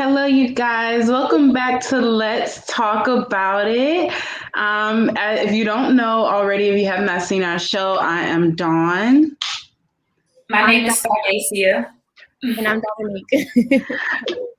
Hello, you guys. Welcome back to Let's Talk About It. If you don't know already, if you have not seen our show, I am Dawn. My name is Salacia. And I'm Dominique.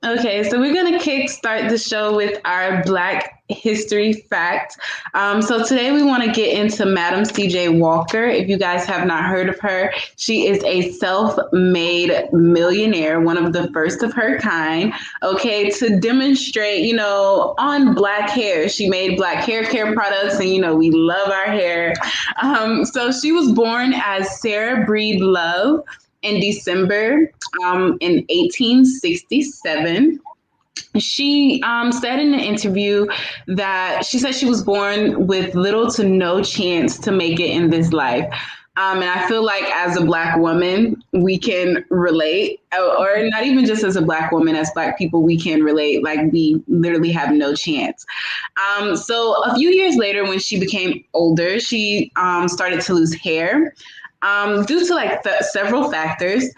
Okay, so we're going to kickstart the show with our Black History fact. So today we want to get into Madam C.J. Walker. If you guys have not heard of her, she is a self-made millionaire, one of the first of her kind. Okay, to demonstrate, on black hair, she made black hair care products, and we love our hair. So she was born as Sarah Breed Love in December in 1867. She said in an interview that she said she was born with little to no chance to make it in this life. And I feel like as a Black woman, we can relate, or not even just as a Black woman, as Black people, we can relate. Like we literally have no chance. So a few years later, when she became older, she started to lose hair. Due to several factors.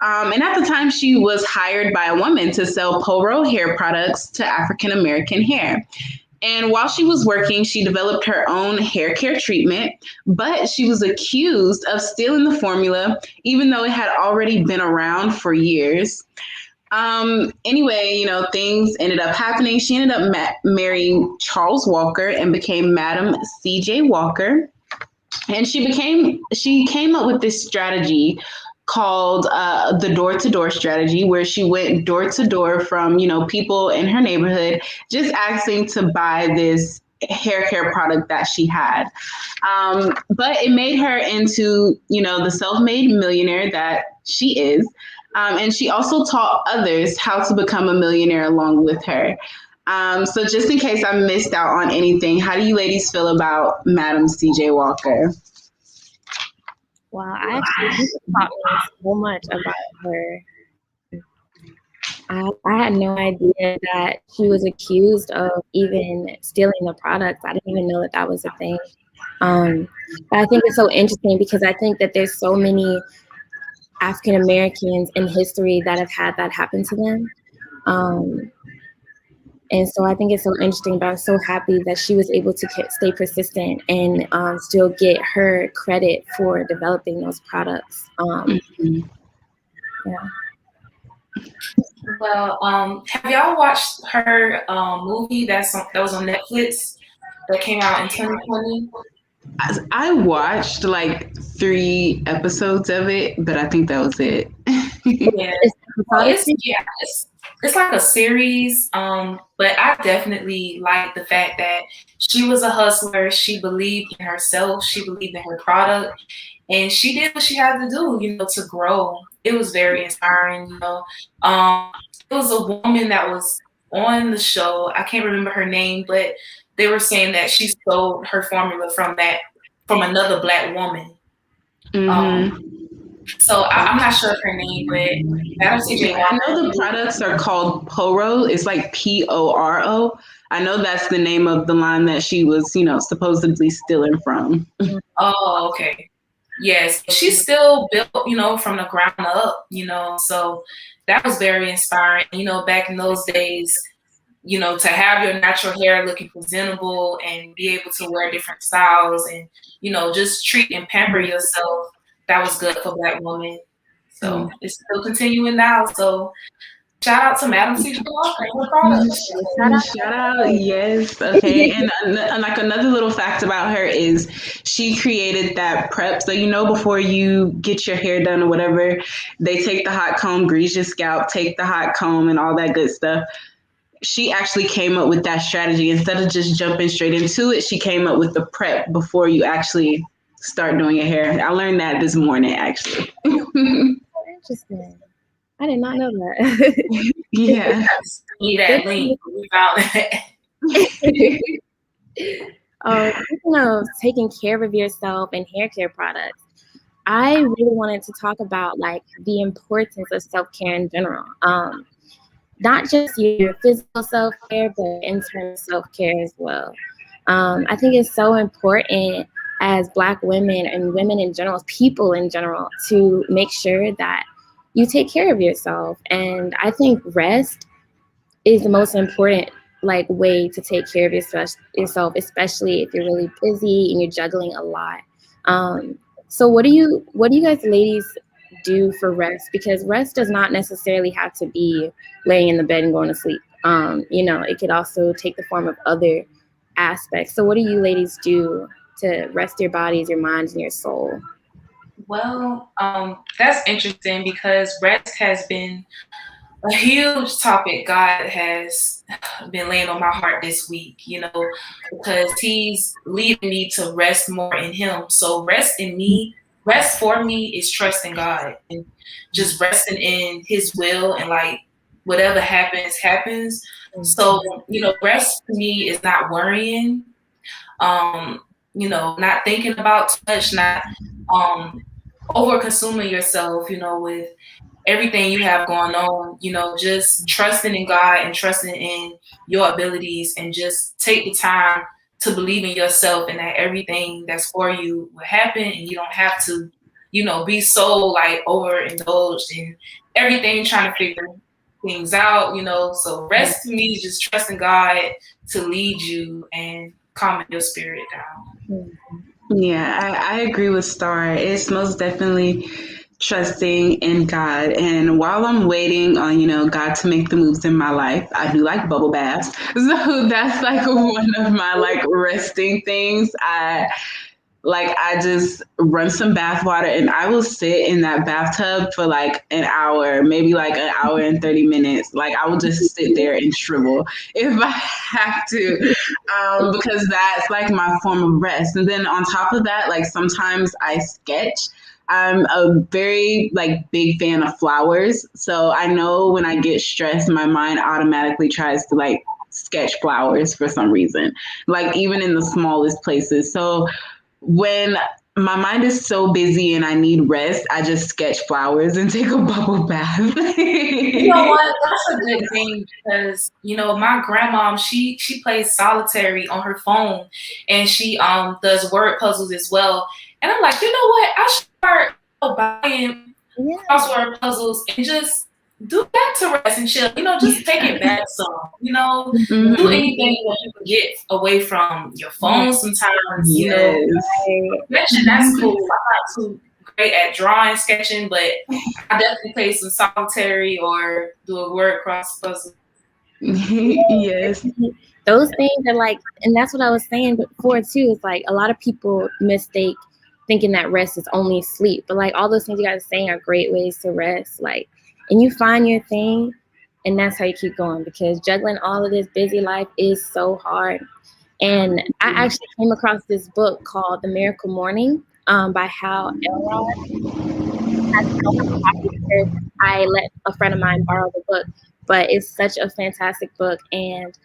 And at the time, she was hired by a woman to sell Poro hair products to African American hair. And while she was working, she developed her own hair care treatment, but she was accused of stealing the formula, even though it had already been around for years. Anyway, things ended up happening. She ended up marrying Charles Walker and became Madam C.J. Walker. And she came up with this strategy called the door-to-door strategy, where she went door to door from, people in her neighborhood, just asking to buy this hair care product that she had. But it made her into, the self-made millionaire that she is. And she also taught others how to become a millionaire along with her. So just in case I missed out on anything, how do you ladies feel about Madam C.J. Walker? Wow, I actually taught me so much about her. I had no idea that she was accused of even stealing the products. I didn't even know that was a thing. But I think it's so interesting because I think that there's so many African Americans in history that have had that happen to them. And so I think it's so interesting, but I'm so happy that she was able to stay persistent and still get her credit for developing those products. Yeah. Well, have y'all watched her movie that was on Netflix that came out in 2020? I watched 3 episodes of it, but I think that was it. It's like a series, but I definitely like the fact that she was a hustler. She believed in herself. She believed in her product, and she did what she had to do, to grow. It was very inspiring. It was a woman that was on the show. I can't remember her name, but they were saying that she stole her formula from another Black woman. Mm-hmm. So I'm not sure of her name, but Madam C.J. I know the products are called Poro. It's like Poro. I know that's the name of the line that she was, supposedly stealing from. Oh, okay. Yes, she still built, from the ground up, so that was very inspiring. Back in those days, to have your natural hair looking presentable and be able to wear different styles and, just treat and pamper yourself. That was good for Black women. So it's still continuing now. So shout out to Madam C.J. Walker and her products. Shout out, yes. Okay. And another little fact about her is she created that prep. So, before you get your hair done or whatever, they take the hot comb, grease your scalp, take the hot comb and all that good stuff. She actually came up with that strategy. Instead of just jumping straight into it, she came up with the prep before you actually start doing your hair. I learned that this morning, actually. Interesting. I did not know that. Yeah. Need that link. We found it. Speaking of taking care of yourself and hair care products, I really wanted to talk about the importance of self-care in general. Not just your physical self-care, but internal self-care as well. I think it's so important as Black women and women in general, people in general, to make sure that you take care of yourself. And I think rest is the most important like way to take care of yourself, especially if you're really busy and you're juggling a lot. So what do you guys ladies do for rest? Because rest does not necessarily have to be laying in the bed and going to sleep. It could also take the form of other aspects. So what do you ladies do to rest your bodies, your minds, and your soul? Well, that's interesting because rest has been a huge topic God has been laying on my heart this week, because He's leading me to rest more in Him. So rest for me is trusting God and just resting in His will, and like whatever happens, happens. So, rest to me is not worrying, not thinking about too much, not over consuming yourself, with everything you have going on, just trusting in God and trusting in your abilities, and just take the time to believe in yourself and that everything that's for you will happen, and you don't have to, be so like overindulged in everything, trying to figure things out, So rest to me is just trusting God to lead you and calming your spirit down. Yeah, I agree with Star. It's most definitely trusting in God. And while I'm waiting on, God to make the moves in my life, I do like bubble baths. So that's like one of my like resting things. I just run some bath water and I will sit in that bathtub for like an hour, maybe like an hour and 30 minutes. Like I will just sit there and shrivel if I have to, because that's like my form of rest. And then on top of that, like sometimes I sketch. I'm a very like big fan of flowers. So I know when I get stressed, my mind automatically tries to like sketch flowers for some reason, like even in the smallest places. So when my mind is so busy and I need rest, I just sketch flowers and take a bubble bath. You know what? That's a good thing because my grandmom, she plays solitary on her phone, and she does word puzzles as well. And I'm like, you know what? I should start buying crossword puzzles and just do that to rest and chill. Just take it back some. Mm-hmm. Do anything that you can get away from your phone sometimes. Yes. Sketching, that's cool. I'm not too great at drawing, sketching, but I definitely play some solitary or do a word cross puzzle. Yes. Those things are like, and that's what I was saying before too. It's like a lot of people mistake thinking that rest is only sleep, but like all those things you guys are saying are great ways to rest. Like, and you find your thing, and that's how you keep going, because juggling all of this busy life is so hard. And I actually came across this book called The Miracle Morning by Hal Elrod. I let a friend of mine borrow the book, but it's such a fantastic book. And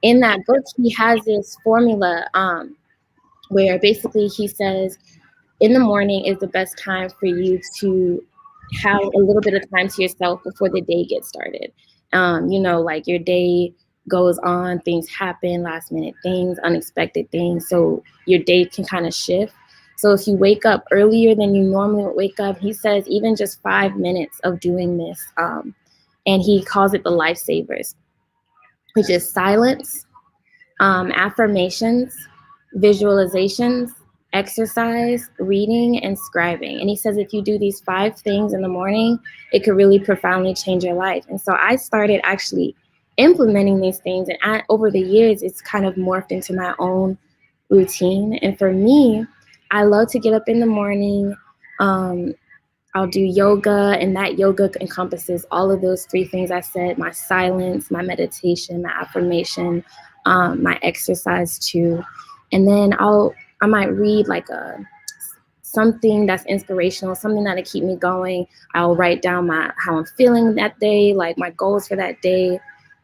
in that book, he has this formula where basically he says, in the morning is the best time for you to have a little bit of time to yourself before the day gets started. Like your day goes on, things happen, last minute things, unexpected things. So your day can kind of shift. So if you wake up earlier than you normally would wake up, he says even just 5 minutes of doing this, and he calls it the lifesavers, which is silence, affirmations, visualizations, exercise, reading, and scribing. And he says if you do these 5 things in the morning, it could really profoundly change your life. And so I started actually implementing these things, and over the years, it's kind of morphed into my own routine. And for me, I love to get up in the morning. I'll do yoga, and that yoga encompasses all of those 3 things I said: my silence, my meditation, my affirmation, my exercise too. And then I might read like something that's inspirational, something that'll keep me going. I'll write down how I'm feeling that day, like my goals for that day.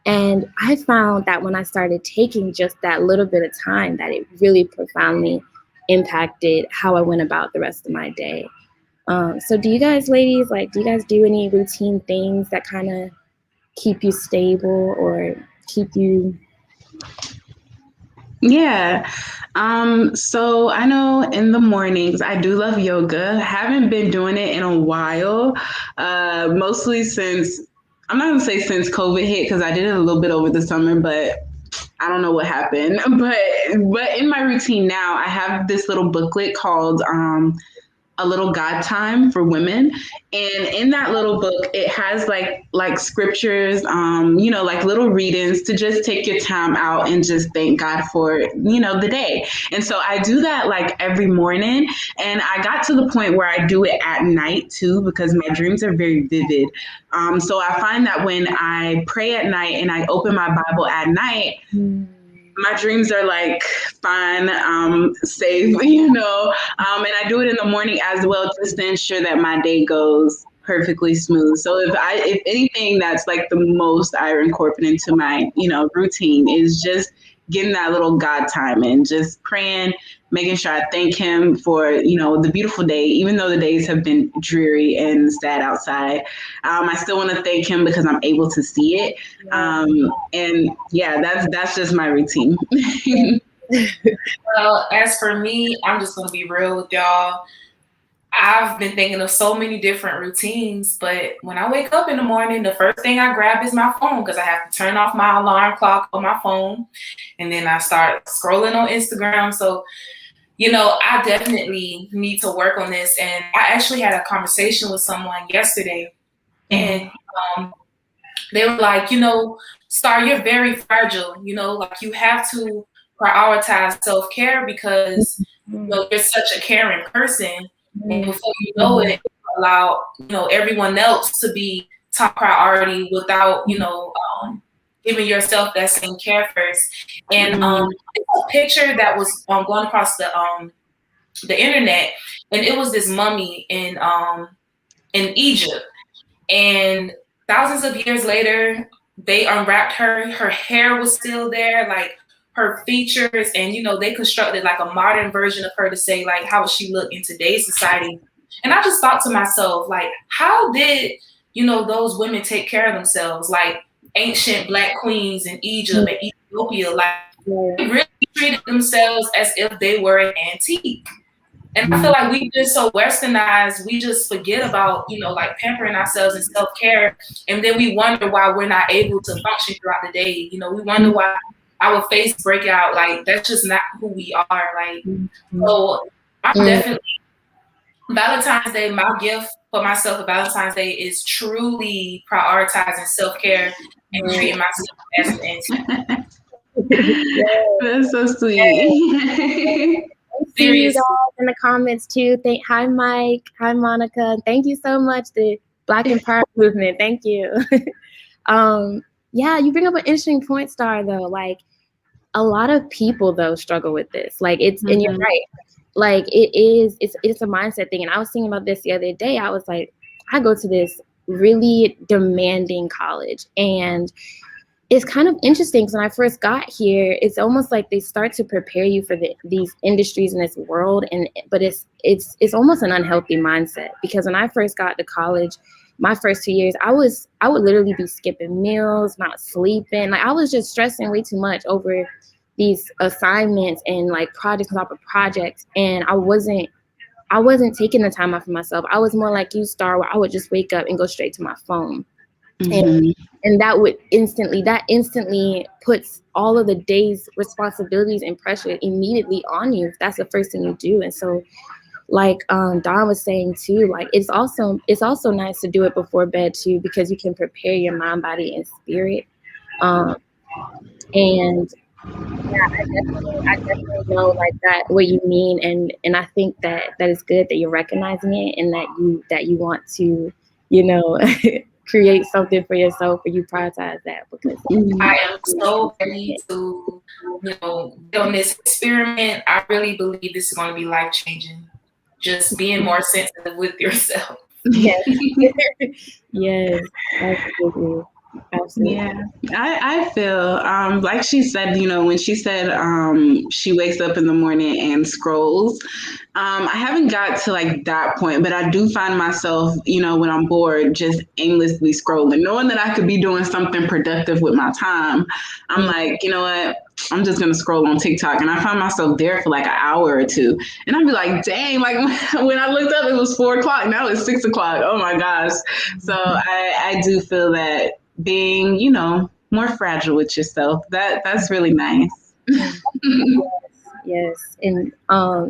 And I found that when I started taking just that little bit of time, that it really profoundly impacted how I went about the rest of my day. So do you guys, ladies, do you guys do any routine things that kind of keep you stable or keep you? Yeah. So I know in the mornings I do love yoga. Haven't been doing it in a while, mostly since I'm not gonna say since COVID hit because I did it a little bit over the summer, but I don't know what happened. But in my routine now, I have this little booklet called A Little God Time for Women. And in that little book, it has like scriptures, like little readings to just take your time out and just thank God for, the day. And so I do that like every morning. And I got to the point where I do it at night too, because my dreams are very vivid. So I find that when I pray at night and I open my Bible at night, my dreams are like fine, safe, and I do it in the morning as well, just to ensure that my day goes perfectly smooth. So if anything, that's like the most I incorporate into my, routine is just getting that little God time and just praying, making sure I thank him for, the beautiful day, even though the days have been dreary and sad outside. I still want to thank him because I'm able to see it. And yeah, that's just my routine. Well, as for me, I'm just going to be real with y'all. I've been thinking of so many different routines, but when I wake up in the morning, the first thing I grab is my phone because I have to turn off my alarm clock on my phone. And then I start scrolling on Instagram. So, I definitely need to work on this. And I actually had a conversation with someone yesterday, and they were like, Star, you're very fragile. Like you have to prioritize self-care because, you're such a caring person. And before you know it, allow everyone else to be top priority without giving yourself that same care first. And it's a picture that was going across the internet, and it was this mummy in Egypt. And thousands of years later, they unwrapped her. Her hair was still there, like her features, and they constructed like a modern version of her to say like how would she look in today's society. And I just thought to myself, like, how did those women take care of themselves, like ancient Black queens in Egypt and Ethiopia? Like they really treated themselves as if they were an antique. And I feel like we've been so westernized, we just forget about, like pampering ourselves and self-care. And then we wonder why we're not able to function throughout the day. We wonder why our face break out. Like, that's just not who we are. Like, so I'm definitely, Valentine's Day, my gift for myself for Valentine's Day is truly prioritizing self-care and treating myself as an antique. That's so sweet. See you guys in the comments too. Hi Mike, hi Monica. Thank you so much, the Black Empowerment Movement. Thank you. Yeah, you bring up an interesting point, Star, though. Like a lot of people though struggle with this. Like it's and you're right. Like it's a mindset thing. And I was thinking about this the other day. I was like, I go to this really demanding college, and it's kind of interesting because when I first got here, it's almost like they start to prepare you for these industries in this world, but it's almost an unhealthy mindset, because when I first got to college, my first 2 years, I would literally be skipping meals, not sleeping. Like I was just stressing way too much over these assignments and like projects on top of projects, and I wasn't taking the time out for myself. I was more like you, Star, where I would just wake up and go straight to my phone. And that instantly puts all of the day's responsibilities and pressure immediately on you. That's the first thing you do. And so like Dawn was saying too, like it's also nice to do it before bed too, because you can prepare your mind, body, and spirit. And yeah, I definitely know like that what you mean, and I think that is good that you're recognizing it, and that you want to, create something for yourself, or you prioritize that, because I am so ready to, get on this experiment. I really believe this is going to be life changing. Just being more sensitive with yourself. Yes, yes, absolutely. Absolutely. Yeah, I feel like she said, when she said she wakes up in the morning and scrolls. I haven't got to like that point, but I do find myself, when I'm bored, just aimlessly scrolling, knowing that I could be doing something productive with my time. I'm like, you know what? I'm just going to scroll on TikTok. And I find myself there for like an hour or two. And I'd be like, dang, like when I looked up, it was 4 o'clock. Now it's 6 o'clock. Oh my gosh. So I do feel that, being, more fragile with yourself. That's really nice. Yes. And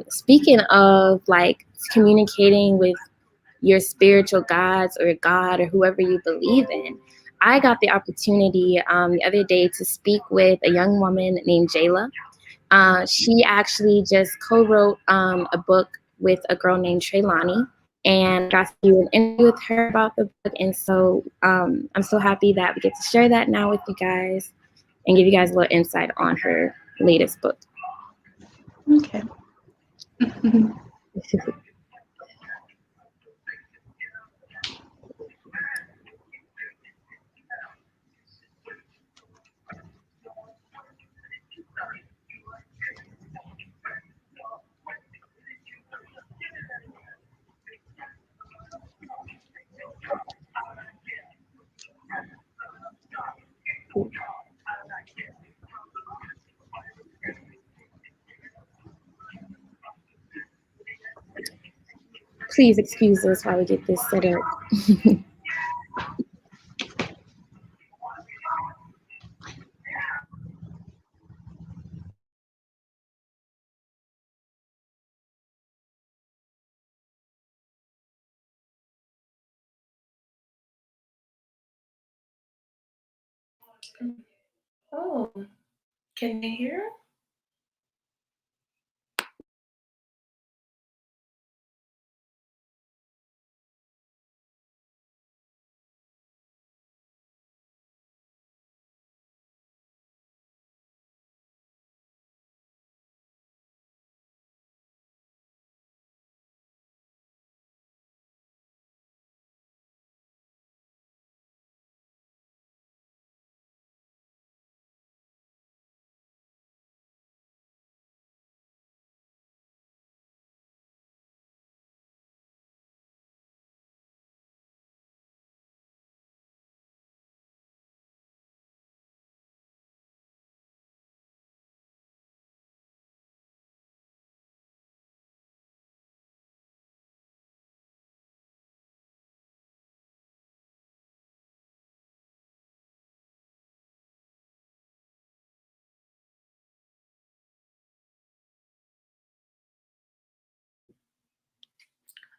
speaking of like communicating with your spiritual gods or God or whoever you believe in, I got the opportunity the other day to speak with a young woman named Jayla. She actually just co-wrote a book with a girl named Treylani, and I got to do an interview with her about the book. And so I'm so happy that we get to share that now with you guys and give you guys a little insight on her latest book. Okay. Please excuse us while we get this set up. Oh, can you hear?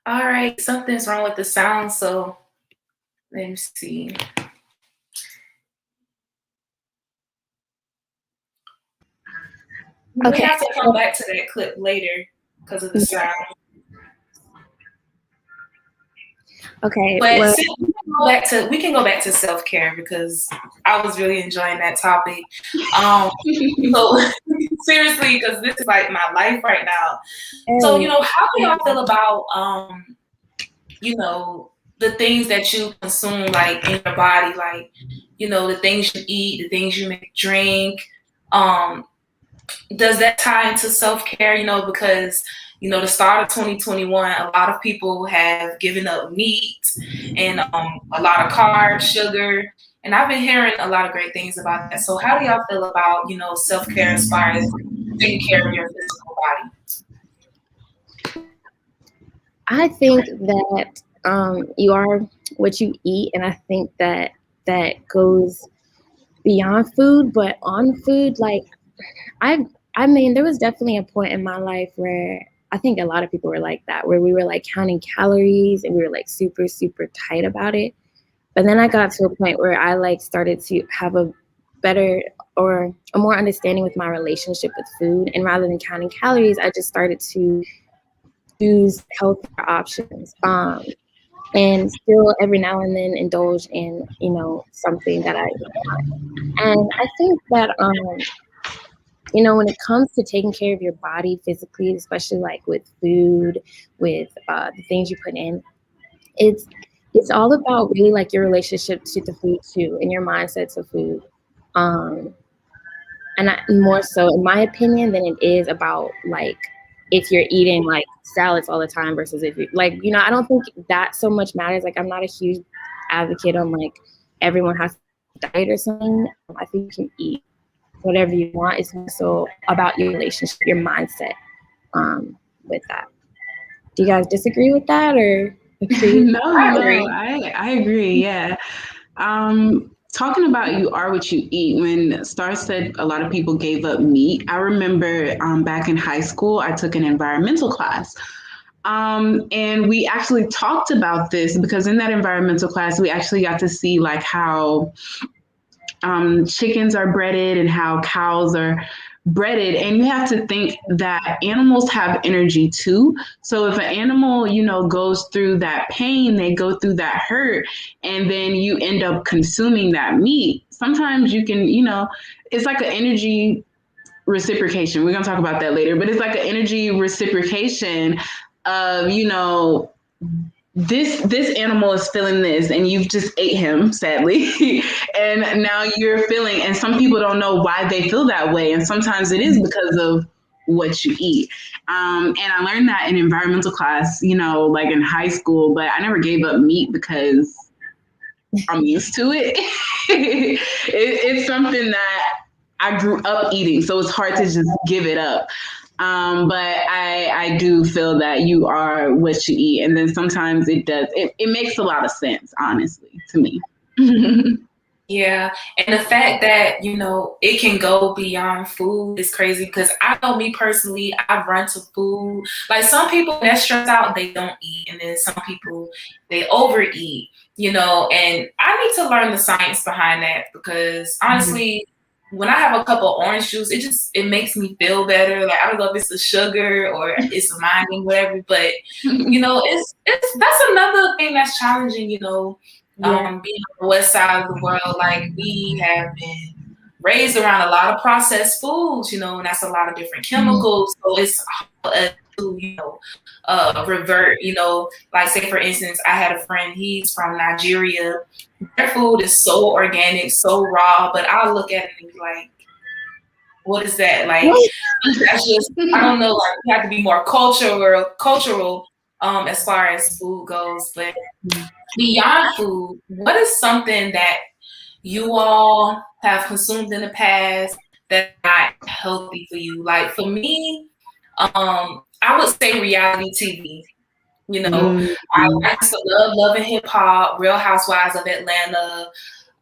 All right, something's wrong with the sound, so let me see. We Okay. have to come back to that clip later because of the sound. Okay. But well, we can go back to self-care because I was really enjoying that topic. So seriously, because this is like my life right now. So, how do y'all feel about the things that you consume like in your body, like, the things you eat, the things you drink? Does that tie into self-care? Because the start of 2021, a lot of people have given up meat and a lot of carbs, sugar, and I've been hearing a lot of great things about that. So how do y'all feel about self-care as far as taking care of your physical body? I think that you are what you eat, and I think that goes beyond food, but on food. Like I mean, there was definitely a point in my life where I think a lot of people were like that, where we were like counting calories and we were like super, super tight about it. But then I got to a point where I like started to have a better or a more understanding with my relationship with food. And rather than counting calories, I just started to choose healthier options. And still every now and then indulge in, something that I want. And I think that when it comes to taking care of your body physically, especially like with food, with the things you put in, it's all about really like your relationship to the food too, and your mindset to food. And more so, in my opinion, than it is about like if you're eating like salads all the time versus if you like, I don't think that so much matters. Like I'm not a huge advocate on like everyone has to diet or something. I think you can eat whatever you want. It's also about your relationship, your mindset with that. Do you guys disagree with that or agree? No, I agree. Yeah. talking about you are what you eat, when Star said a lot of people gave up meat, I remember back in high school, I took an environmental class. And we actually talked about this because in that environmental class, we actually got to see like how chickens are breeded and how cows are breaded. And you have to think that animals have energy too. So if an animal, goes through that pain, they go through that hurt, and then you end up consuming that meat, sometimes you can, it's like an energy reciprocation. We're going to talk about that later, but it's like an energy reciprocation of, this animal is feeling this and you've just ate him, sadly. And now you're feeling, and some people don't know why they feel that way. And sometimes it is because of what you eat. And I learned that in environmental class, like in high school, but I never gave up meat because I'm used to it. It's something that I grew up eating, so it's hard to just give it up. But I do feel that you are what you eat. And then sometimes it makes a lot of sense, honestly, to me. Yeah. And the fact that, it can go beyond food is crazy because I know me personally, I run to food. Like some people that stress out, they don't eat. And then some people, they overeat, and I need to learn the science behind that because honestly, when I have a cup of orange juice, it makes me feel better. Like I don't know if it's the sugar or it's minding, whatever. But it's that's another thing that's challenging. Being on the west side of the world, like we have been raised around a lot of processed foods, and that's a lot of different chemicals. So it's hard to revert. Like say for instance, I had a friend. He's from Nigeria. Their food is so organic, so raw, but I'll look at it and be like, what is that? Like, that's just, I don't know, like, you have to be more cultural as far as food goes. But beyond food, what is something that you all have consumed in the past that's not healthy for you? Like, for me, I would say reality TV. I used to love Love and Hip Hop, Real Housewives of Atlanta,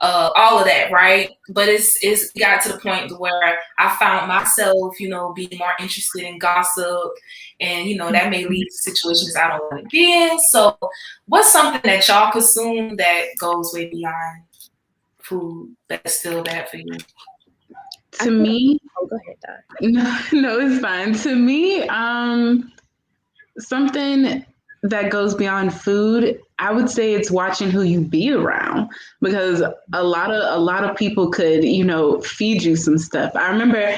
all of that, right? But it's got to the point where I found myself, being more interested in gossip, and that may lead to situations I don't want to be in. So, what's something that y'all consume that goes way beyond food that's still bad for you? To me, go ahead, Doc. No, it's fine. To me, something that goes beyond food, I would say it's watching who you be around, because a lot of people could, feed you some stuff. I remember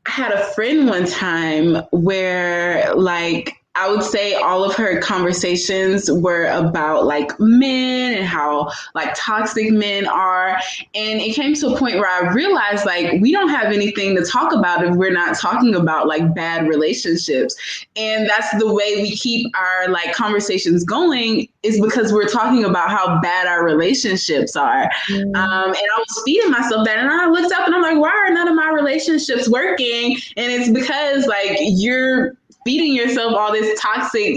I had a friend one time where, like, I would say all of her conversations were about like men and how like toxic men are. And it came to a point where I realized like we don't have anything to talk about if we're not talking about like bad relationships. And that's the way we keep our like conversations going, is because we're talking about how bad our relationships are. And I was feeding myself that, and I looked up and I'm like, why are none of my relationships working? And it's because like you're feeding yourself all this toxic,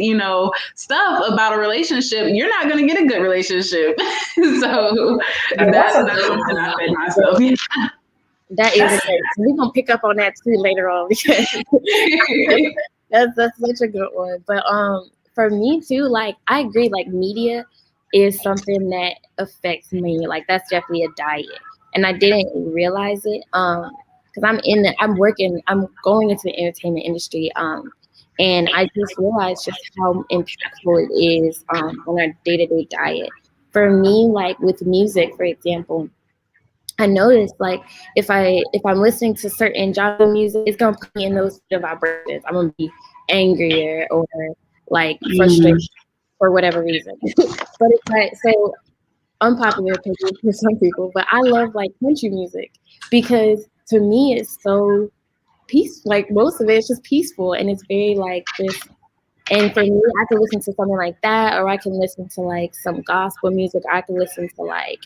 stuff about a relationship. You're not going to get a good relationship. So that's something I fed myself. Yeah. That is it. We're going to pick up on that too later on, because that's such a good one. But for me too, like I agree, like media is something that affects me. Like that's definitely a diet. And I didn't realize it because I'm going into the entertainment industry. And I just realized just how impactful it is on our day-to-day diet. For me, like with music, for example, I noticed like if I'm listening to certain genre music, it's gonna put me in those vibrations. I'm gonna be angrier or like frustrated for whatever reason. But it's like, so unpopular opinion for some people, but I love like country music because to me it's so peace, like most of it's just peaceful and it's very like this. And for me, I can listen to something like that, or I can listen to like some gospel music. I can listen to like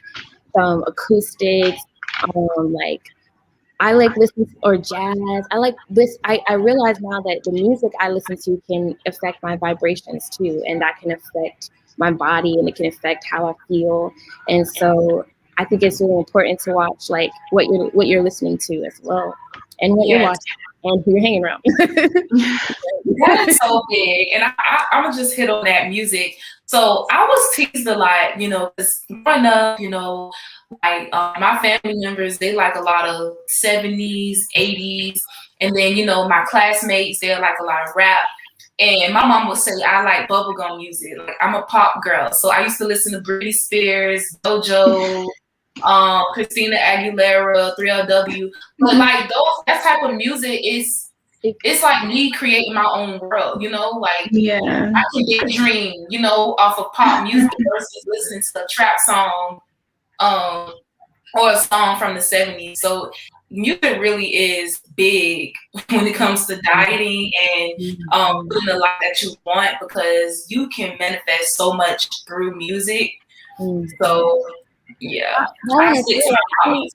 some acoustics. Like I like listening or jazz. I like this. I realize now that the music I listen to can affect my vibrations too, and that can affect my body and it can affect how I feel. And so I think it's really important to watch like what you're listening to as well, and what you're watching and who you're hanging around. That is so big, and I'm gonna just hit on that music. So I was teased a lot, because growing up, like my family members, they like a lot of 70s, 80s, and then my classmates, they like a lot of rap. And my mom would say I like bubblegum music. Like I'm a pop girl, so I used to listen to Britney Spears, JoJo, Christina Aguilera, 3LW. But like that type of music it's like me creating my own world, like I can daydream, off of pop music versus listening to a trap song, or a song from the 70s. So music really is big when it comes to dieting and putting the life that you want, because you can manifest so much through music. So yeah, I stick to my hobbies.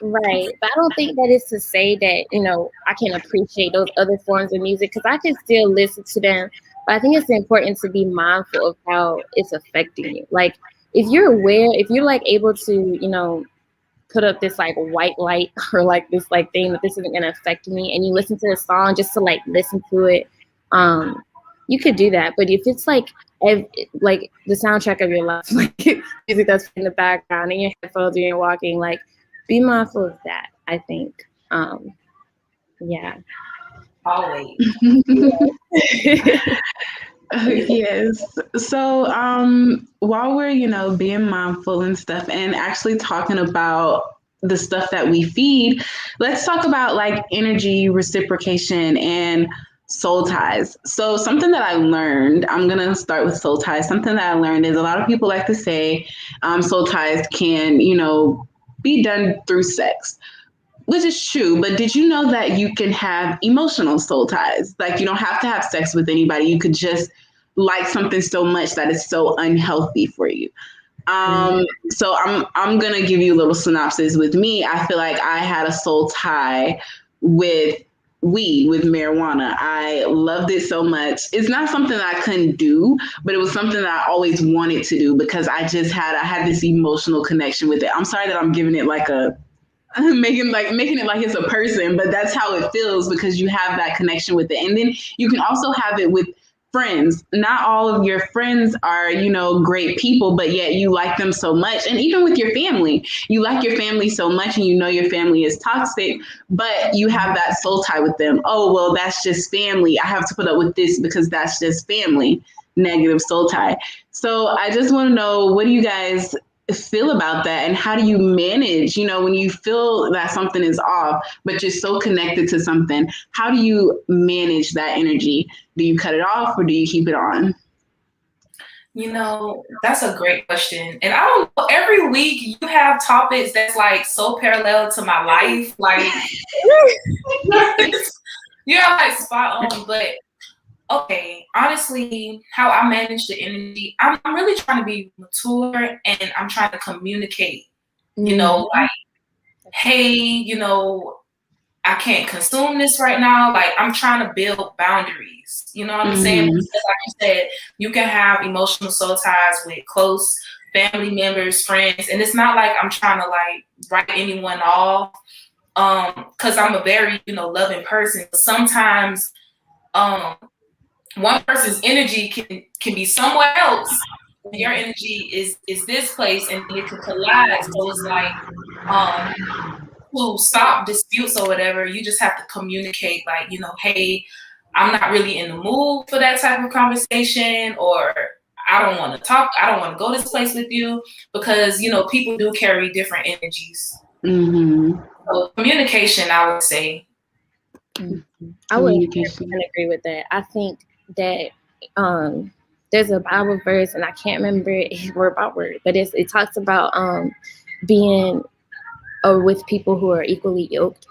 Right, but I don't think that is to say that I can appreciate those other forms of music, because I can still listen to them. But I think it's important to be mindful of how it's affecting you. Like if you're aware, if you're like able to put up this like white light or like this like thing that this isn't going to affect me, and you listen to the song just to like listen to it, you could do that. But if it's like the soundtrack of your life, like music that's in the background in your headphones when you're walking, like be mindful of that, I think. Yeah. Always. Yes. So while we're, being mindful and stuff and actually talking about the stuff that we feed, let's talk about like energy reciprocation and soul ties. So something that I learned, I'm going to start with soul ties. Something that I learned is a lot of people like to say soul ties can, be done through sex, which is true. But did you know that you can have emotional soul ties? Like you don't have to have sex with anybody. You could just like something so much that it's so unhealthy for you. So I'm gonna give you a little synopsis. With me, I feel like I had a soul tie with weed, with marijuana. I loved it so much. It's not something that I couldn't do, but it was something that I always wanted to do because I had this emotional connection with it. I'm sorry that I'm giving it like making it like it's a person, but that's how it feels because you have that connection with it. And then you can also have it with friends. Not all of your friends are, great people, but yet you like them so much. And even with your family, you like your family so much and your family is toxic, but you have that soul tie with them. Oh, well, that's just family. I have to put up with this because that's just family. Negative soul tie. So I just want to know, what do you guys feel about that, and how do you manage, when you feel that something is off but you're so connected to something? How do you manage that energy? Do you cut it off or do you keep it on? That's a great question, and I don't know, every week you have topics that's like so parallel to my life, like you're like spot on. But okay, honestly, how I manage the energy, I'm really trying to be mature and I'm trying to communicate, like, hey, I can't consume this right now. Like, I'm trying to build boundaries. You know what I'm saying? Because like you said, you can have emotional soul ties with close family members, friends, and it's not like I'm trying to like write anyone off. Because I'm a very, loving person. But sometimes, one person's energy can be somewhere else. Your energy is this place, and it can collide. So it's like, to stop disputes or whatever, you just have to communicate, like, hey, I'm not really in the mood for that type of conversation, or I don't want to talk. I don't want to go this place with you, because people do carry different energies. So communication, I would say. I would agree with that. I think that there's a Bible verse, and I can't remember it word by word, but it talks about being with people who are equally yoked.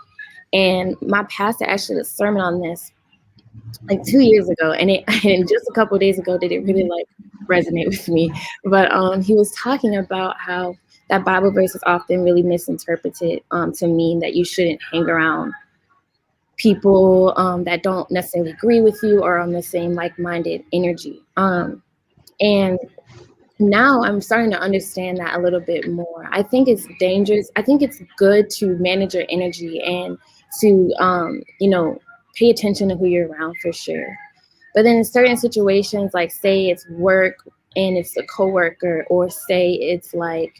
And my pastor actually did a sermon on this like 2 years ago, and just a couple of days ago did it really like resonate with me. But he was talking about how that Bible verse is often really misinterpreted to mean that you shouldn't hang around people that don't necessarily agree with you or on the same like-minded energy. And now I'm starting to understand that a little bit more. I think it's dangerous. I think it's good to manage your energy and to, pay attention to who you're around for sure. But then in certain situations, like say it's work and it's a coworker, or say it's like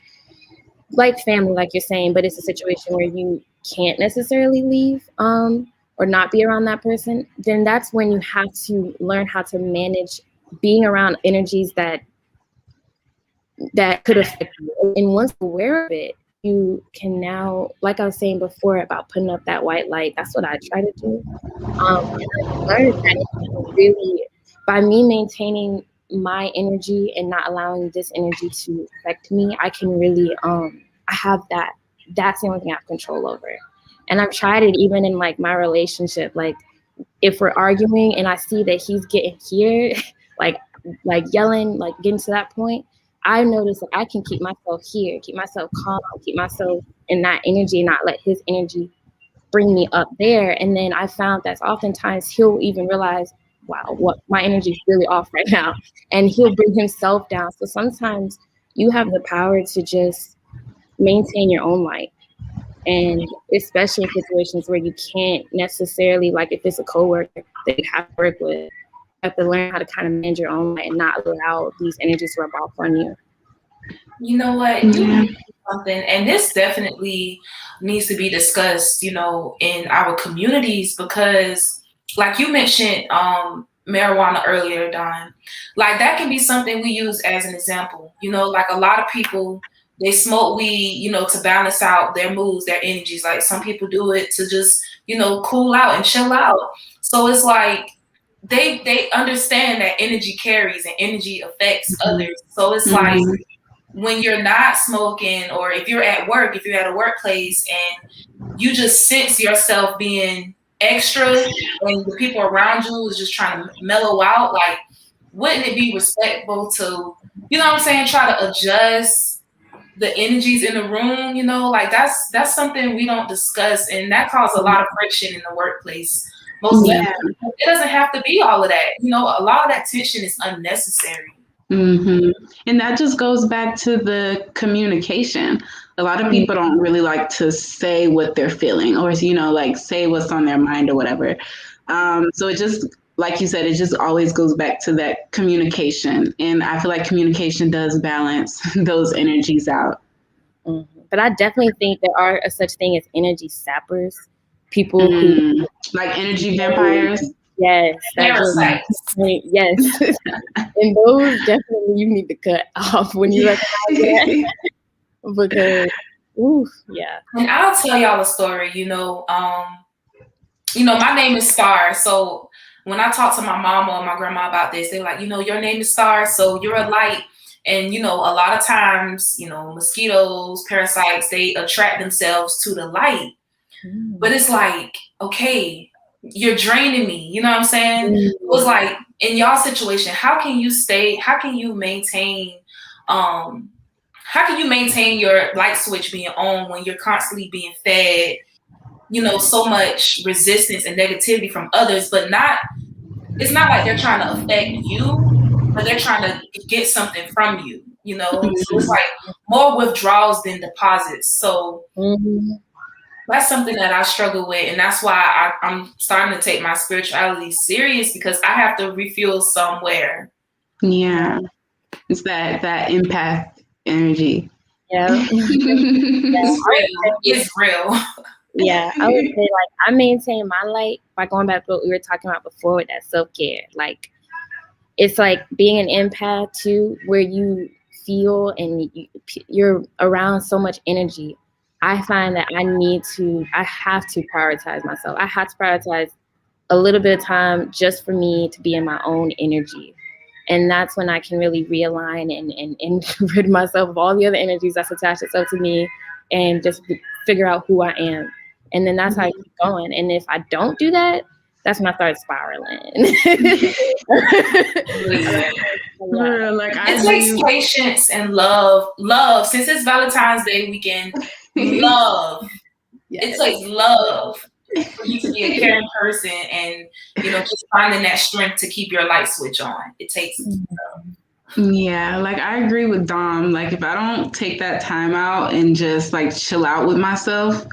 family, like you're saying, but it's a situation where you can't necessarily leave or not be around that person, then that's when you have to learn how to manage being around energies that could affect you. And once you're aware of it, you can now, like I was saying before about putting up that white light, that's what I try to do. And I learned that really by me maintaining my energy and not allowing this energy to affect me, I can really, I have that's the only thing I have control over. And I've tried it even in like my relationship. Like if we're arguing and I see that he's getting here, like yelling, like getting to that point, I notice that I can keep myself here, keep myself calm, keep myself in that energy, not let his energy bring me up there. And then I found that oftentimes he'll even realize, wow, what my energy is really off right now. And he'll bring himself down. So sometimes you have the power to just maintain your own light. And especially in situations where you can't necessarily, like if it's a coworker that you have to work with, you have to learn how to kind of manage your own light and not allow these energies to rub off on you. You know what? You mentioned something, and this definitely needs to be discussed, in our communities, because like you mentioned marijuana earlier, Don, like that can be something we use as an example. Like a lot of people, they smoke weed, to balance out their moods, their energies. Like some people do it to just, cool out and chill out. So it's like they understand that energy carries and energy affects others. So it's like when you're not smoking, or if you're at work, if you're at a workplace and you just sense yourself being extra and the people around you is just trying to mellow out, like wouldn't it be respectful to, try to adjust the energies in the room? Like that's something we don't discuss, and that causes a lot of friction in the workplace. Most definitely. It doesn't have to be all of that. A lot of that tension is unnecessary. And that just goes back to the communication. A lot of people don't really like to say what they're feeling, or like say what's on their mind or whatever. So it just, like you said, it just always goes back to that communication. And I feel like communication does balance those energies out. But I definitely think there are a such thing as energy sappers, people who like energy vampires. Yes, parasites. Yes, and those definitely you need to cut off when you recognize that, because, yeah. And I'll tell y'all a story. My name is Star, so when I talk to my mama or my grandma about this, they're like, your name is Star, so you're a light. And, a lot of times, mosquitoes, parasites, they attract themselves to the light. But it's like, okay, you're draining me. You know what I'm saying? It was like, in y'all situation, how can you maintain your light switch being on when you're constantly being fed, so much resistance and negativity from others, but it's not like they're trying to affect you, but they're trying to get something from you, So it's like more withdrawals than deposits. So that's something that I struggle with, and that's why I'm starting to take my spirituality serious, because I have to refuel somewhere. Yeah, it's that empath energy. Yeah, it's real. Yeah, I would say like I maintain my light by going back to what we were talking about before with that self-care. Like it's like being an empath too, where you feel and you're around so much energy. I find that I have to prioritize myself. I have to prioritize a little bit of time just for me to be in my own energy. And that's when I can really realign and rid myself of all the other energies that's attached itself to me, and just figure out who I am. And then that's how I keep going. And if I don't do that, that's when I start spiraling. It takes patience and love. Since it's Valentine's Day weekend, love. Yes. It takes love for you to be a caring person, and just finding that strength to keep your light switch on. It takes love. Yeah, like I agree with Dom. Like if I don't take that time out and just like chill out with myself,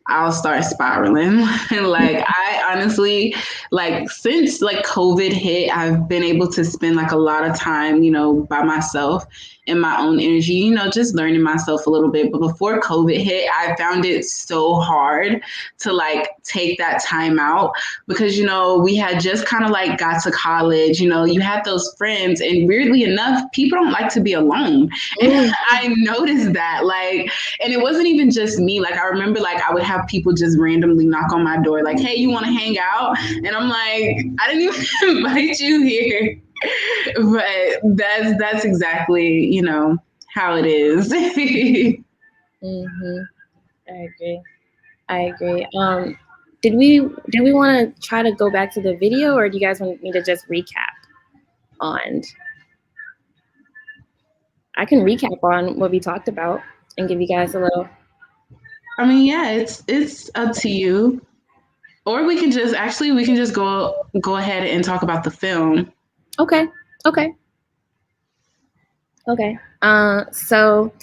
I'll start spiraling. Like I honestly, like since like COVID hit, I've been able to spend like a lot of time, by myself and my own energy, just learning myself a little bit. But before COVID hit, I found it so hard to like take that time out because, we had just kind of like got to college, you had those friends, and weirdly enough, people don't like to be alone. And I noticed that, like, and it wasn't even just me. Like, I remember, like, I would have people just randomly knock on my door, like, hey, you want to hang out? And I'm like, I didn't even invite you here. But that's exactly, how it is. Mm-hmm. I agree. Did we want to try to go back to the video, or do you guys want me to just recap on? I can recap on what we talked about and give you guys a little. I mean, yeah, it's up to you. Or we can just go ahead and talk about the film. Okay. So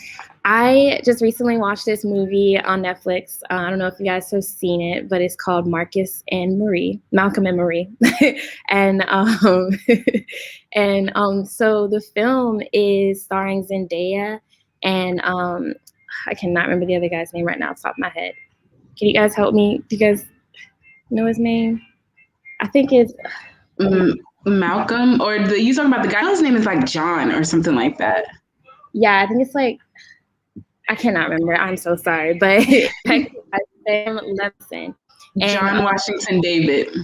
I just recently watched this movie on Netflix. I don't know if you guys have seen it, but it's called Malcolm and Marie. and so the film is starring Zendaya and I cannot remember the other guy's name right now off the top of my head. Can you guys help me? Do you guys know his name? I think it's Malcolm, or you talking about the guy? His name is like John or something like that. Yeah, I think it's like, I cannot remember. I'm so sorry, but Sam Levinson. John Washington David.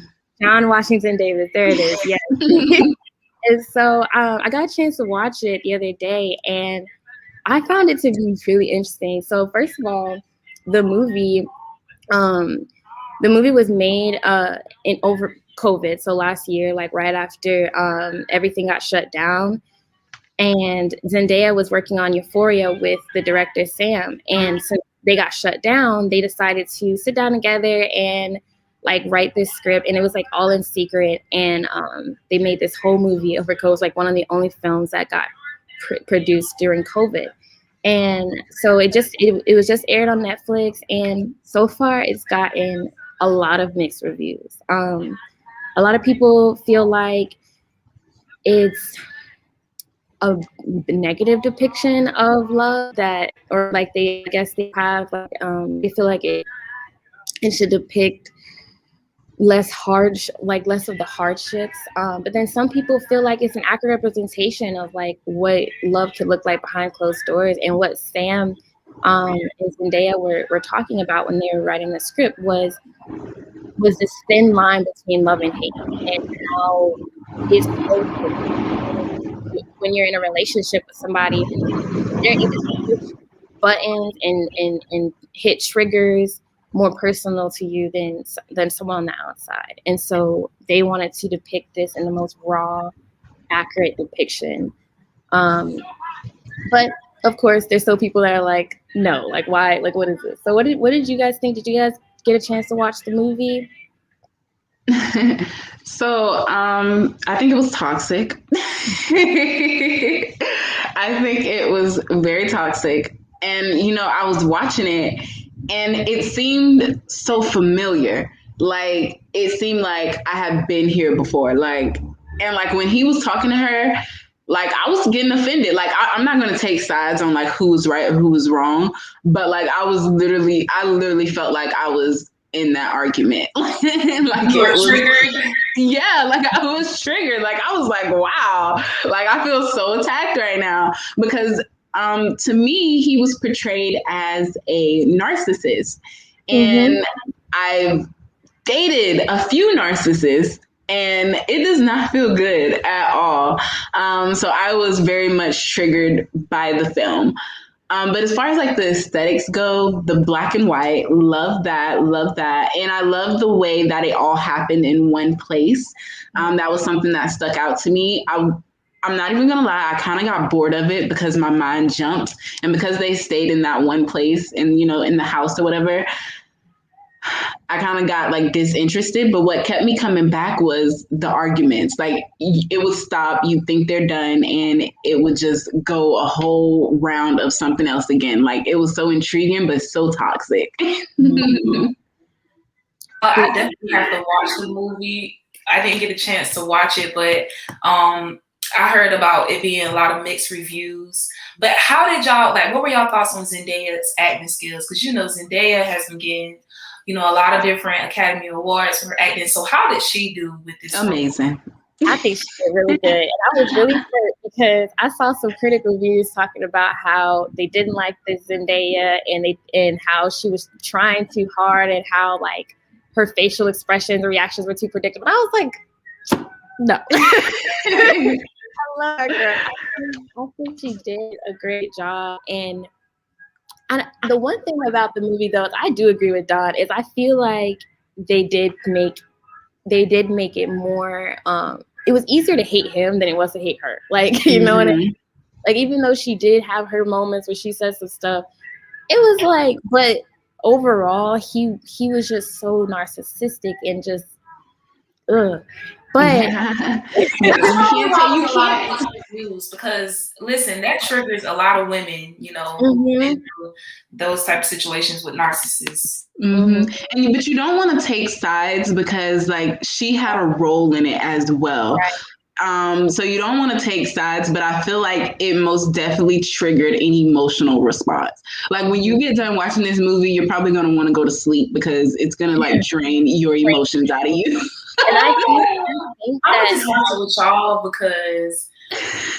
John Washington Davis. There it is. Yes. And so I got a chance to watch it the other day, and I found it to be really interesting. So first of all, the movie was made in over COVID. So last year, like right after everything got shut down. And Zendaya was working on Euphoria with the director Sam. And so they got shut down. They decided to sit down together and like write this script. And it was like all in secret. And they made this whole movie over COVID. It was like one of the only films that got produced during COVID. And so it was just aired on Netflix. And so far it's gotten a lot of mixed reviews. A lot of people feel like it's a negative depiction of love or like they have like they feel like it should depict less of the hardships, but then some people feel like it's an accurate representation of like what love could look like behind closed doors. And what Sam and Zendaya were talking about when they were writing the script was this thin line between love and hate, and how it's when you're in a relationship with somebody, they're able to push buttons and hit triggers more personal to you than someone on the outside. And so they wanted to depict this in the most raw, accurate depiction. But of course, there's still people that are like, no, like why? Like what is this? So what did you guys think? Did you guys get a chance to watch the movie? So I think it was toxic. I think it was very toxic. And, I was watching it and it seemed so familiar. Like, it seemed like I had been here before. Like, and like when he was talking to her, like I was getting offended. Like, I'm not going to take sides on like who was right or who was wrong. But like, I literally felt like I was in that argument. Like you were triggered. Yeah, like I was triggered. Like I was like, wow, like I feel so attacked right now because to me he was portrayed as a narcissist, and I've dated a few narcissists and it does not feel good at all. So I was very much triggered by the film. But as far as like the aesthetics go, the black and white, love that. And I love the way that it all happened in one place. That was something that stuck out to me. I'm not even gonna lie, I kind of got bored of it because my mind jumped, and because they stayed in that one place and, in the house or whatever, I kind of got like disinterested, but what kept me coming back was the arguments. Like it would stop, you think they're done, and it would just go a whole round of something else again. Like it was so intriguing, but so toxic. I definitely have to watch the movie. I didn't get a chance to watch it, but I heard about it being a lot of mixed reviews. But how did y'all, like, what were y'all thoughts on Zendaya's acting skills? Because, you know, Zendaya has been getting, you know, a lot of different Academy Awards for acting. So how did she do with this? Amazing. I think she did really good. And I was really hurt because I saw some critical reviews talking about how they didn't like this Zendaya and how she was trying too hard and how, like, her facial expressions, the reactions were too predictable. I was like, no. I love her, girl. I think she did a great job. And the one thing about the movie, though, is I do agree with Dawn, is I feel like they did make it more, it was easier to hate him than it was to hate her. Like, you know what I mean? Like, even though she did have her moments where she said some stuff, it was like, but overall, he was just so narcissistic and just, ugh. But you can't because listen, that triggers a lot of women, you know, those type of situations with narcissists. But you don't want to take sides because like she had a role in it as well. Right. So you don't want to take sides, but I feel like it most definitely triggered an emotional response. Like when you get done watching this movie, you're probably going to want to go to sleep because it's going to like drain your emotions out of you. And I'm just watching with y'all because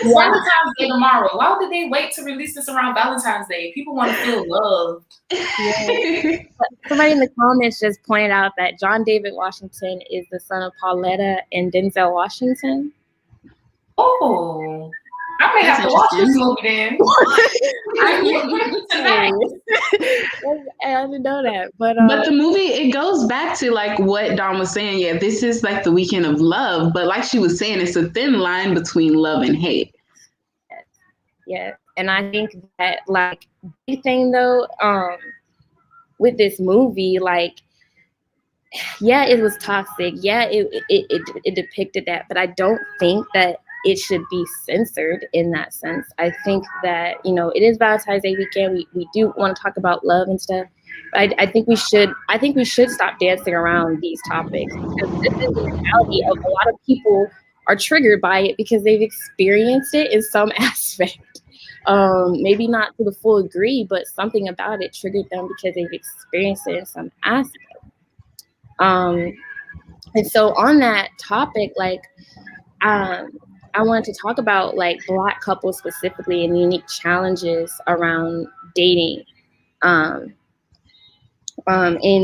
Valentine's Day tomorrow. Why did they wait to release this around Valentine's Day? People want to feel loved. Yeah. Somebody in the comments just pointed out that John David Washington is the son of Pauletta and Denzel Washington. Oh, I may have to watch this movie then. I didn't know that, but the movie, it goes back to like what Dawn was saying. Yeah, this is like the weekend of love, but like she was saying, it's a thin line between love and hate. Yes, and I think that like big thing though, with this movie, like, yeah, it was toxic. Yeah, it depicted that, but I don't think that it should be censored in that sense. I think that, you know, it is Valentine's Day weekend. We do want to talk about love and stuff. But I think we should stop dancing around these topics because this is the reality of a lot of people are triggered by it because they've experienced it in some aspect. Maybe not to the full degree, but something about it triggered them because they've experienced it in some aspect. And so on that topic, like, I wanted to talk about like Black couples specifically and unique challenges around dating in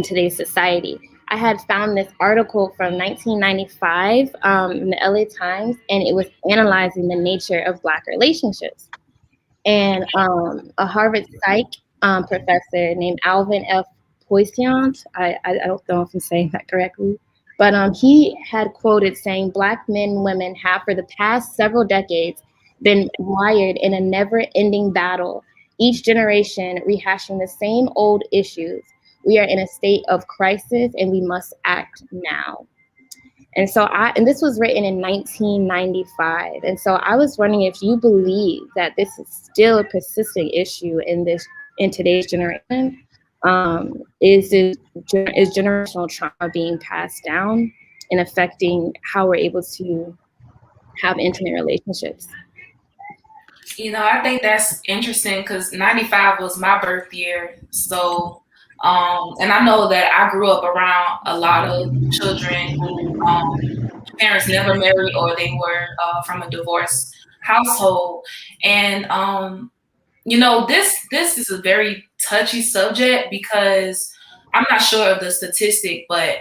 today's society. I had found this article from 1995 in the LA Times, and it was analyzing the nature of Black relationships. And a Harvard psych professor named Alvin F. Poisson, I don't know if I'm saying that correctly, but he had quoted saying, Black men and women have for the past several decades been wired in a never-ending battle, each generation rehashing the same old issues. We are in a state of crisis and we must act now. And so and this was written in 1995. And so I was wondering if you believe that this is still a persistent issue in today's generation. Is generational trauma being passed down and affecting how we're able to have intimate relationships? You know, I think that's interesting because 95 was my birth year. So, and I know that I grew up around a lot of children who parents never married or they were from a divorced household. And, you know, this is a very touchy subject because I'm not sure of the statistic, but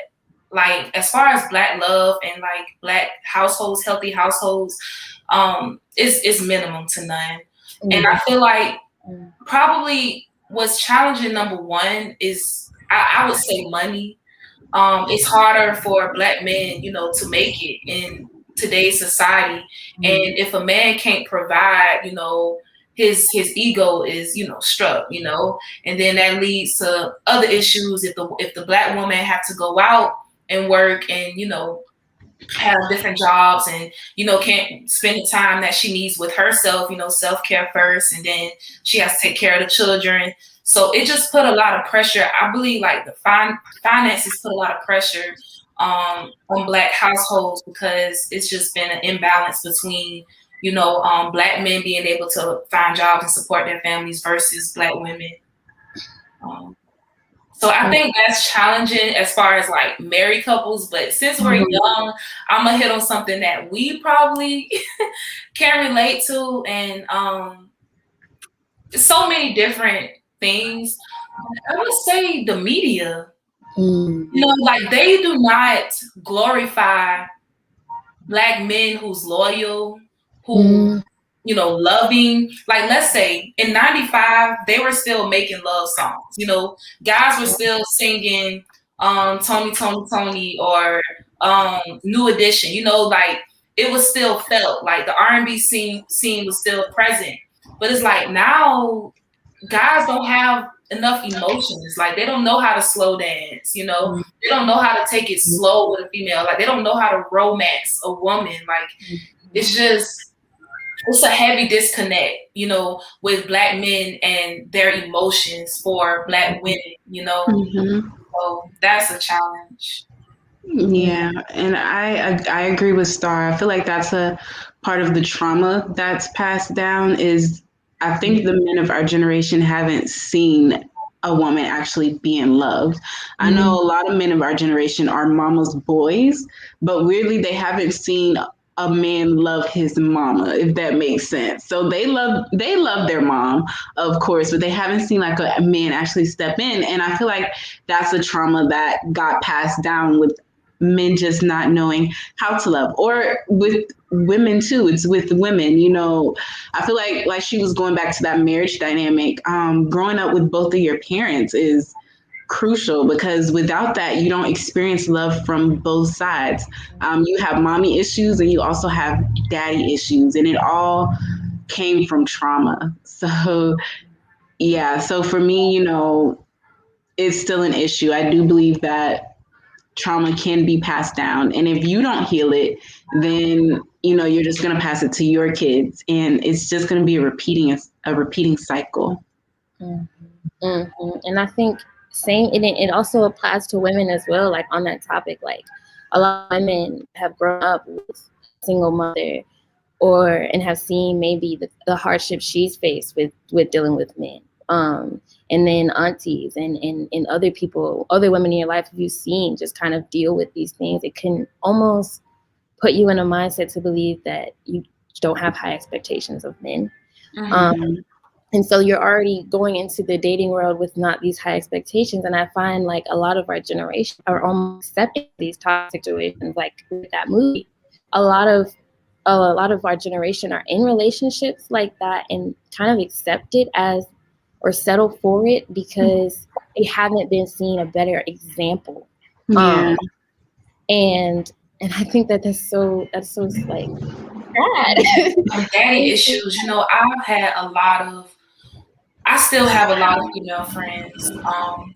like as far as Black love and like Black households, healthy households, is minimum to none. And I feel like probably what's challenging number one is I would say money. It's harder for Black men, you know, to make it in today's society. And if a man can't provide, you know, his ego is, struck, and then that leads to other issues. If the Black woman have to go out and work and, have different jobs and, can't spend the time that she needs with herself, self-care first, and then she has to take care of the children. So it just put a lot of pressure. I believe like the finances put a lot of pressure on Black households, because it's just been an imbalance between, Black men being able to find jobs and support their families versus Black women. So I think that's challenging as far as like married couples. But since we're young, I'm gonna hit on something that we probably can relate to, and so many different things. I would say the media. Like they do not glorify Black men who's loyal, who loving. Like, let's say in 95, they were still making love songs. Guys were still singing Tony, Tony, Tony, or New Edition. Like it was still felt like the R&B scene was still present. But it's like now guys don't have enough emotions. Like they don't know how to slow dance, they don't know how to take it slow with a female. Like they don't know how to romance a woman. Like it's a heavy disconnect, with Black men and their emotions for Black women, So that's a challenge. Yeah, and I agree with Star. I feel like that's a part of the trauma that's passed down. Is I think the men of our generation haven't seen a woman actually being loved. I know a lot of men of our generation are mama's boys, but weirdly they haven't seen a man love his mama, if that makes sense. So they love their mom, of course, but they haven't seen like a man actually step in. And I feel like that's a trauma that got passed down with men just not knowing how to love, or with women too. It's with women, I feel like she was going back to that marriage dynamic. Growing up with both of your parents is crucial, because without that, you don't experience love from both sides. You have mommy issues and you also have daddy issues, and it all came from trauma. So yeah, so for me, it's still an issue. I do believe that trauma can be passed down, and if you don't heal it, then you're just going to pass it to your kids, and it's just going to be a repeating cycle. And I think it also applies to women as well. Like on that topic, like a lot of women have grown up with a single mother, and have seen maybe the hardship she's faced with dealing with men. And then aunties and other women in your life you've seen just kind of deal with these things. It can almost put you in a mindset to believe that you don't have high expectations of men. And so you're already going into the dating world with not these high expectations. And I find like a lot of our generation are almost accepting these toxic situations. Like with that movie, a lot of our generation are in relationships like that and kind of accept it as, or settle for it because they haven't been seeing a better example. And I think that's so like bad. Daddy issues, I still have a lot of female friends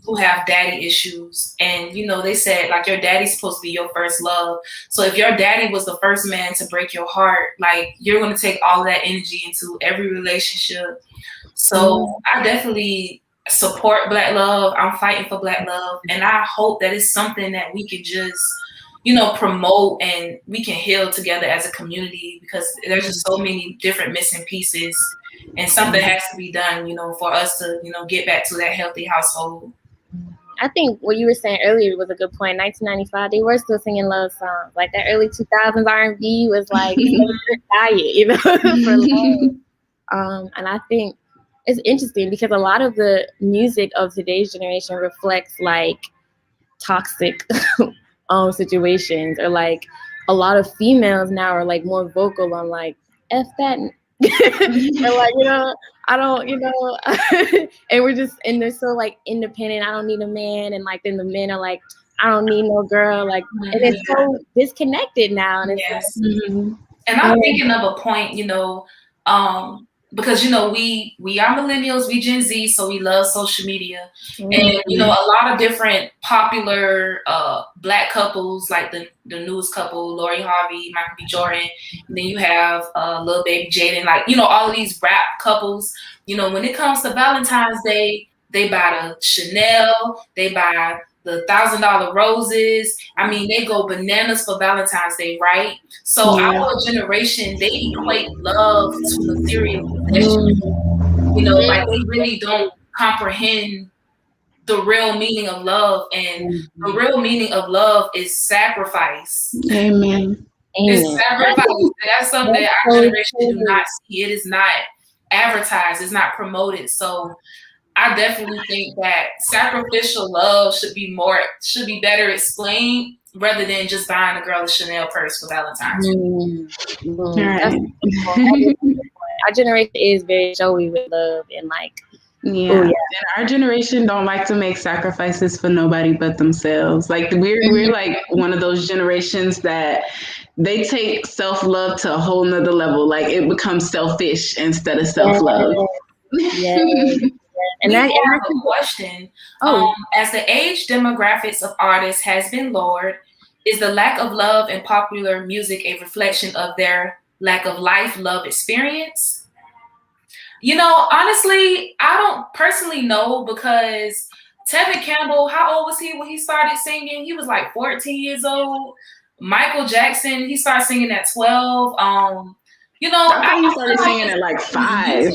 who have daddy issues. And, they said, like, your daddy's supposed to be your first love. So if your daddy was the first man to break your heart, like, you're going to take all that energy into every relationship. So I definitely support Black love. I'm fighting for Black love. And I hope that it's something that we can just, promote and we can heal together as a community, because there's just so many different missing pieces. And something has to be done, for us to, get back to that healthy household. I think what you were saying earlier was a good point. 1995, they were still singing love songs. Like that early 2000s R&B was like diet, for love. And I think it's interesting because a lot of the music of today's generation reflects like toxic situations, or like a lot of females now are like more vocal on like F that. And like, I don't, and they're so like independent. I don't need a man. And like, then the men are like, I don't need no girl. Like, and it's so disconnected now. And it's And I'm thinking of a point, because we are millennials, we Gen Z, so we love social media, Mm-hmm. and a lot of different popular Black couples, like the newest couple, Lori Harvey, Michael B. Jordan, and then you have Lil Baby Jaden, like all of these rap couples. When it comes to Valentine's Day, they buy the Chanel, they buy the $1,000 roses. I mean, they go bananas for Valentine's Day, right? So our generation, they equate love to material possession. Like they really don't comprehend the real meaning of love, and the real meaning of love is sacrifice. Amen. It's sacrifice. That's something that our generation do not see. It is not advertised. It's not promoted. So I definitely think that sacrificial love should be better explained rather than just buying a girl a Chanel purse for Valentine's. Right. Our generation is very showy with love and like. Yeah. And our generation don't like to make sacrifices for nobody but themselves. Like we're like one of those generations that they take self-love to a whole nother level. Like it becomes selfish instead of self-love. Yeah. And I have a question. As the age demographics of artists has been lowered, is the lack of love in popular music a reflection of their lack of love experience? Honestly, I don't personally know, because Tevin Campbell, how old was he when he started singing? He was like 14 years old. Michael Jackson, he started singing at 12. I thought he started singing at like 5.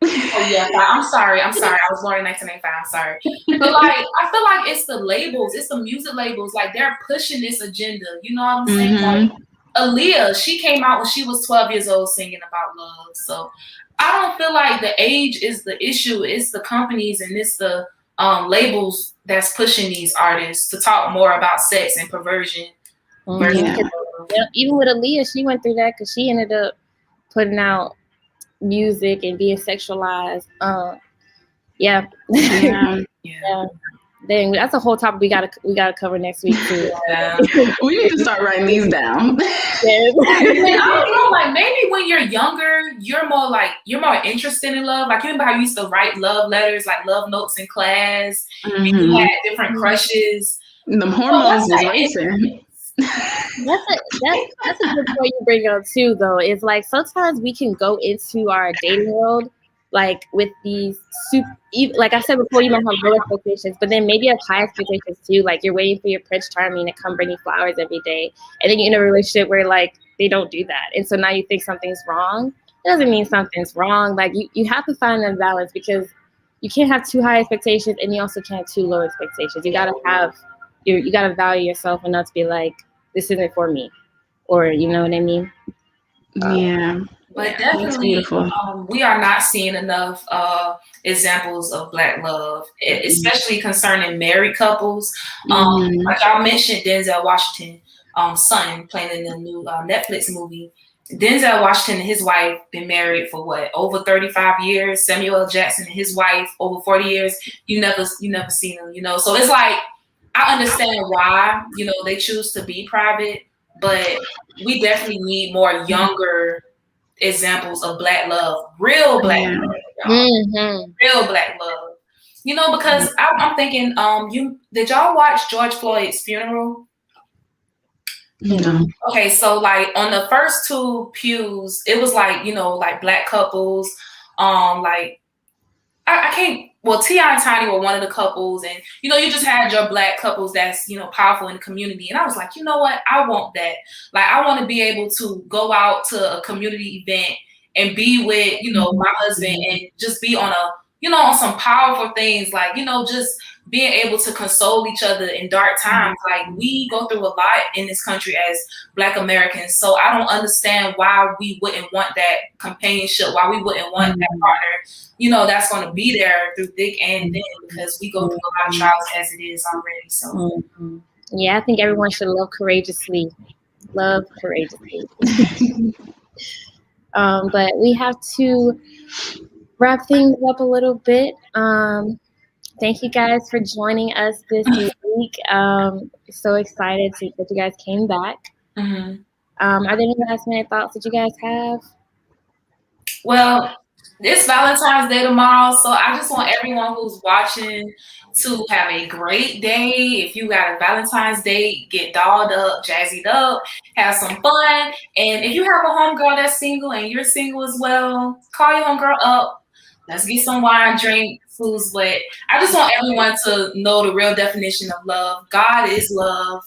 Oh yeah, I'm sorry. I was born in 1985. I'm sorry. But like, I feel like it's the labels, it's the music labels. Like they're pushing this agenda. You know what I'm saying? Like Aaliyah, she came out when she was 12 years old singing about love. So I don't feel like the age is the issue. It's the companies and it's the labels that's pushing these artists to talk more about sex and perversion. Even with Aaliyah, she went through that because she ended up putting out music and being sexualized. Yeah. Then that's a whole topic we gotta cover next week too. We need to start writing these down. I don't know, like maybe when you're younger, you're more interested in love. Like you remember how you used to write love letters, like love notes in class, and you had different crushes. The hormones is racing. That's a good point you bring up too, though. It's like sometimes we can go into our dating world like with these like I said before, you might have low expectations, but then maybe you have high expectations too. Like you're waiting for your Prince Charming to come bring you flowers every day, and then you're in a relationship where like they don't do that, and so now you think something's wrong. It doesn't mean something's wrong. Like you have to find a balance, because you can't have too high expectations, and you also can't have too low expectations. You gotta value yourself enough to be like, this isn't for me, or you know what I mean? But definitely, we are not seeing enough examples of Black love, especially concerning married couples. Like y'all mentioned, Denzel Washington, son playing in the new Netflix movie. Denzel Washington and his wife been married for what, over 35 years. Samuel L. Jackson and his wife over 40 years. You never seen them, So it's like, I understand why, they choose to be private, but we definitely need more younger examples of Black love, real Black love, real Black love. Because I'm thinking, did y'all watch George Floyd's funeral? No. Okay, so like on the first 2 pews, it was like, like Black couples, like I can't. Well, T.I. and Tiny were one of the couples, and you just had your Black couples that's powerful in the community. And I was like, you know what? I want that. Like, I want to be able to go out to a community event and be with my husband and just be on on some powerful things, like just being able to console each other in dark times. Like we go through a lot in this country as Black Americans, so I don't understand why we wouldn't want that companionship, why we wouldn't want that partner, that's going to be there through thick and thin, because we go through a lot of trials as it is already. So yeah, I think everyone should love courageously. But we have to wrap things up a little bit. Thank you guys for joining us this week. So excited that you guys came back. Are there any last minute thoughts that you guys have? Well, it's Valentine's Day tomorrow, so I just want everyone who's watching to have a great day. If you got a Valentine's Day, get dolled up, jazzied up, have some fun. And if you have a homegirl that's single and you're single as well, call your homegirl up. Let's get some wine, drink, foods. But I just want everyone to know the real definition of love. God is love.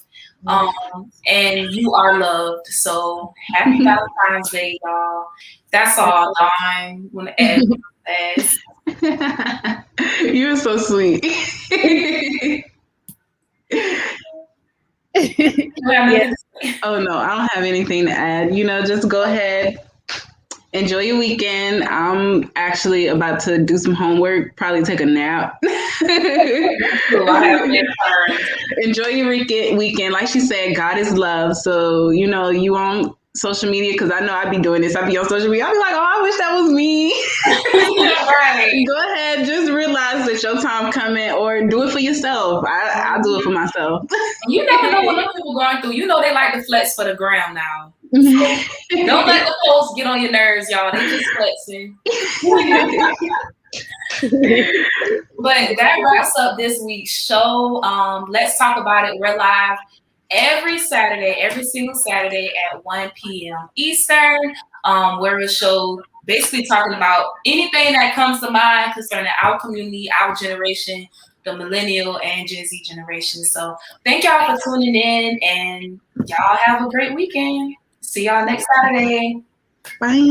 And you are loved. So happy Valentine's Day, y'all. That's all I want to add. You're so sweet. Oh no, I don't have anything to add. Just go ahead. Enjoy your weekend. I'm actually about to do some homework, probably take a nap. Enjoy your weekend. Like she said, God is love. So, you on social media, because I know I'd be doing this. I'd be on social media. I'd be like, oh, I wish that was me. Right. Go ahead. Just realize that your time coming, or do it for yourself. I'll do it for myself. You never know what other people going through. They like to flex for the gram now. So don't let the posts get on your nerves, y'all. They just flexing. But that wraps up this week's show. Let's talk about it. We're live every single Saturday at 1 p.m. Eastern. Where we show basically talking about anything that comes to mind concerning our community, our generation, the millennial and Gen Z generation. So thank y'all for tuning in, and y'all have a great weekend. See y'all next Saturday. Bye.